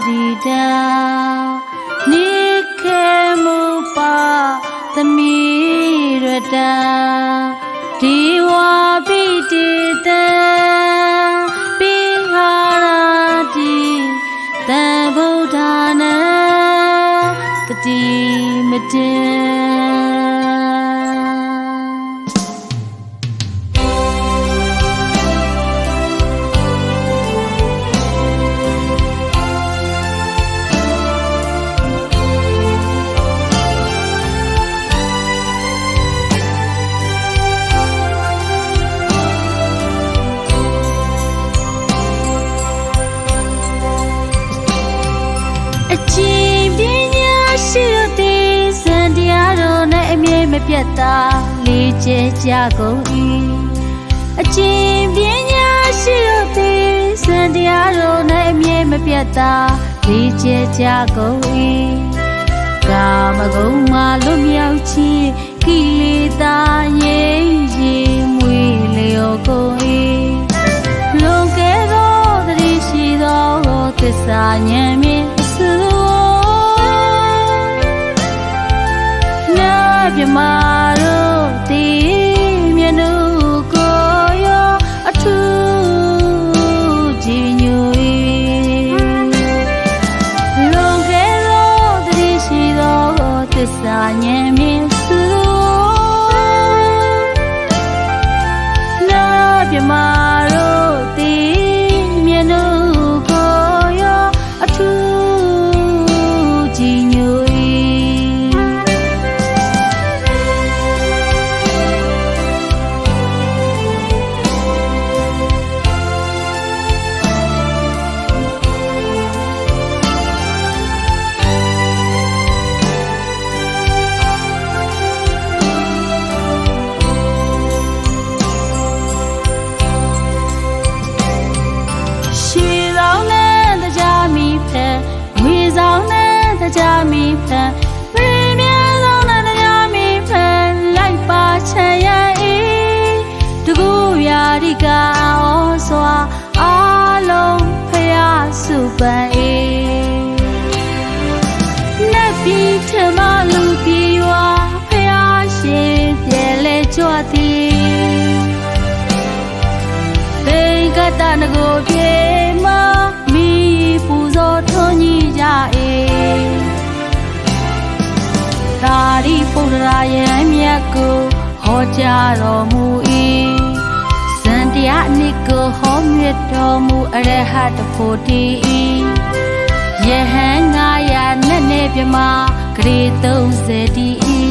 ဒီတာနိခေမူပါသမီရတဒီဝါပိတိတံပိဟာရာတိတံဗုဒ္ဓနာတတိမတေပြတ်တာလေးကျဲကြကုန်၏အချင်းပညာရှိတို့သည်စံတရားတော်၌အမြဲမပြတ်တာလေးကျဲကြကုန်၏ကာမဂုဏ်မှလွတ်မြောက်ခြင်းကိလေသာငြိမ်းရင်မွေလျော်ကုန်၏လွန်ကဲသောသတိရှိသောသစ္စာဉာဏ်ဖြင့်အစွမ်းမြမတို့ဒီမြနုကိုရောအထူးကြည်ညို၏လွန်ခဲ့သောသတိရှိသောသစ္စာဉာဏ်ဖြင့်စွမ်းနာမြမတို့ဒီမြနုကိုရောအထူးကြည်ညိုကြမီဖန်ပြင်းမြဲသောနဲ့ကြမီဖန်လိုက်ပါချင်ရဲ့တကူရာဒီကအောင်စွာအလုံးဖျားစုပန်နတ်ပြည်ထမလူပြည်ဝါဖျားရှင်ပြဲလဲကြွသည်ဒေကတနကိုပြေမမီပူဇော်ထွန်းကြီးကြသာရိပုတ္တရာယံမြတ်ကိုဟောကြားတော်မူ၏စံတရားအနှစ်ကိုဟောမြတ်တော်မူအရဟတဖို့တည်၏ယဟန်900နဲ့ပြမဂရေ30တည်၏